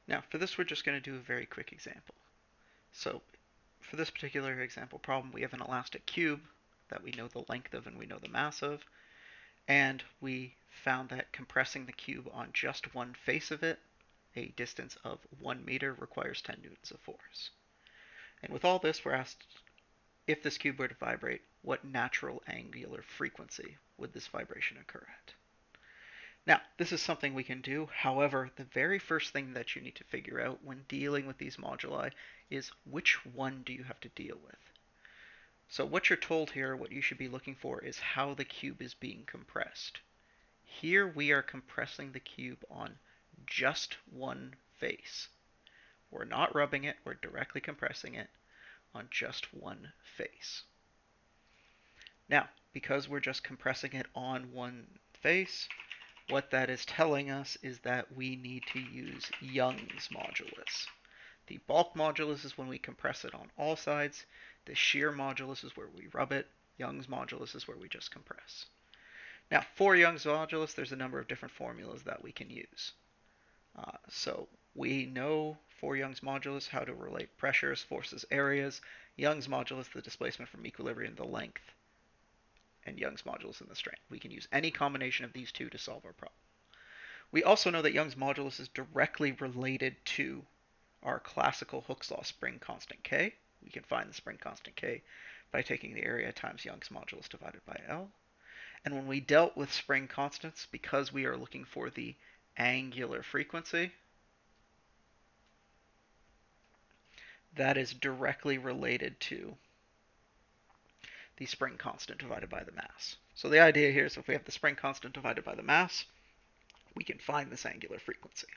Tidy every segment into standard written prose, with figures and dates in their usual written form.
Now, for this, we're just going to do a very quick example. So, for this particular example problem, we have an elastic cube that we know the length of and we know the mass of, and we found that compressing the cube on just one face of it, a distance of 1 meter, requires 10 newtons of force. And with all this, we're asked if this cube were to vibrate, what natural angular frequency would this vibration occur at? Now, this is something we can do. However, the very first thing that you need to figure out when dealing with these moduli is which one do you have to deal with. So what you're told here, what you should be looking for, is how the cube is being compressed. Here we are compressing the cube on just one face. We're not rubbing it, we're directly compressing it on just one face. Now, because we're just compressing it on one face, what that is telling us is that we need to use Young's modulus. The bulk modulus is when we compress it on all sides. The shear modulus is where we rub it. Young's modulus is where we just compress. Now, for Young's modulus, there's a number of different formulas that we can use. So we know for Young's modulus how to relate pressures, forces, areas. Young's modulus, the displacement from equilibrium, the length, and Young's modulus and the strain. We can use any combination of these two to solve our problem. We also know that Young's modulus is directly related to our classical Hooke's law spring constant K. We can find the spring constant K by taking the area times Young's modulus divided by L. And when we dealt with spring constants, because we are looking for the angular frequency, that is directly related to the spring constant divided by the mass. So the idea here is if we have the spring constant divided by the mass, we can find this angular frequency.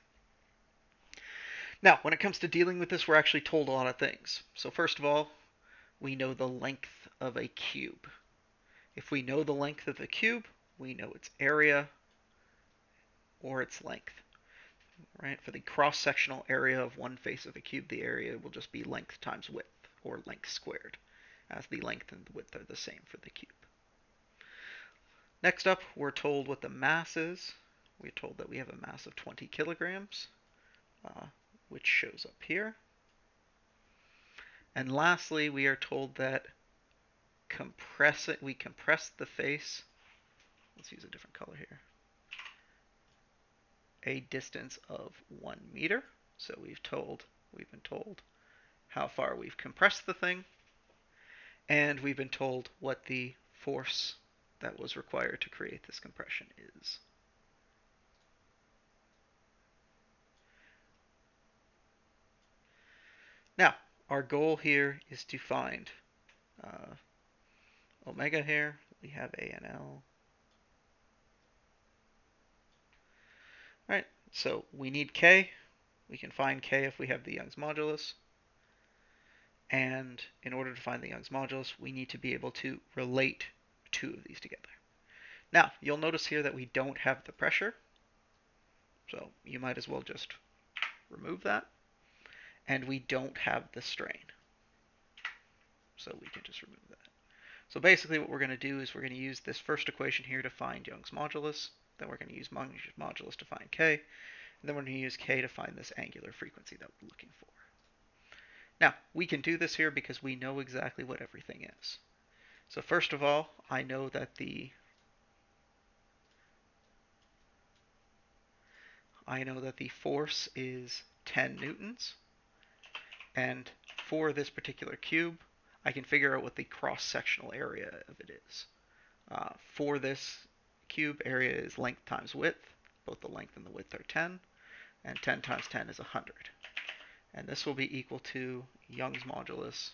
Now, when it comes to dealing with this, we're actually told a lot of things. So first of all, we know the length of a cube. If we know the length of the cube, we know its area or its length. Right? For the cross-sectional area of one face of a cube, the area will just be length times width, or length squared, as the length and the width are the same for the cube. Next up, we're told what the mass is. We're told that we have a mass of 20 kilograms, which shows up here. And lastly, we are told that we compress the face. Let's use a different color here. A distance of 1 meter. So we've been told how far we've compressed the thing, and we've been told what the force that was required to create this compression is. Now, our goal here is to find omega here. We have A and L. All right, so we need K. We can find K if we have the Young's modulus. And in order to find the Young's modulus, we need to be able to relate two of these together. Now, you'll notice here that we don't have the pressure. So you might as well just remove that. And we don't have the strain. So we can just remove that. So basically what we're going to do is we're going to use this first equation here to find Young's modulus. Then we're going to use Young's modulus to find K. And then we're going to use K to find this angular frequency that we're looking for. Now, we can do this here because we know exactly what everything is. So first of all, I know that the force is 10 newtons. And for this particular cube, I can figure out what the cross-sectional area of it is. For this cube, area is length times width. Both the length and the width are 10. And 10 times 10 is 100. And this will be equal to Young's modulus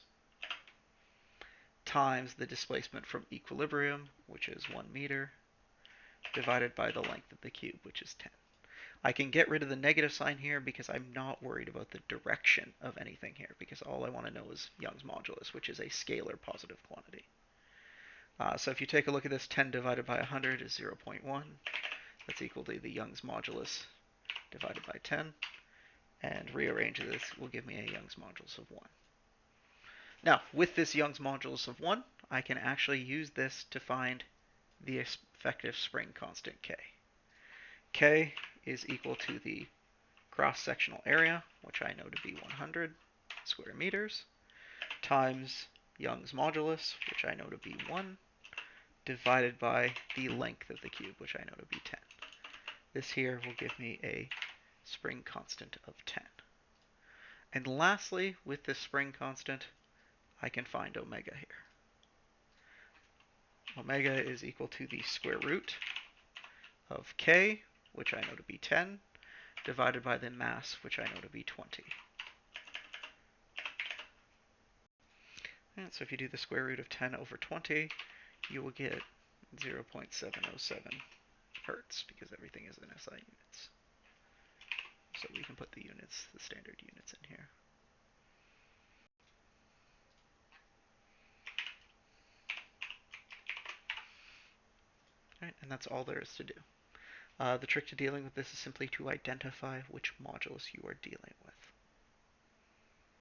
times the displacement from equilibrium, which is 1 meter, divided by the length of the cube, which is 10. I can get rid of the negative sign here because I'm not worried about the direction of anything here, because all I want to know is Young's modulus, which is a scalar positive quantity. So if you take a look at this, 10 divided by 100 is 0.1. That's equal to the Young's modulus divided by 10. And rearrange this will give me a Young's modulus of 1. Now, with this Young's modulus of 1, I can actually use this to find the effective spring constant K. K is equal to the cross-sectional area, which I know to be 100 square meters, times Young's modulus, which I know to be 1, divided by the length of the cube, which I know to be 10. This here will give me a spring constant of 10. And lastly, with this spring constant, I can find omega here. Omega is equal to the square root of k, which I know to be 10, divided by the mass, which I know to be 20. And so if you do the square root of 10 over 20, you will get 0.707 hertz, because everything is in SI units. So we can put the units, the standard units in here. All right, and that's all there is to do. The trick to dealing with this is simply to identify which modulus you are dealing with.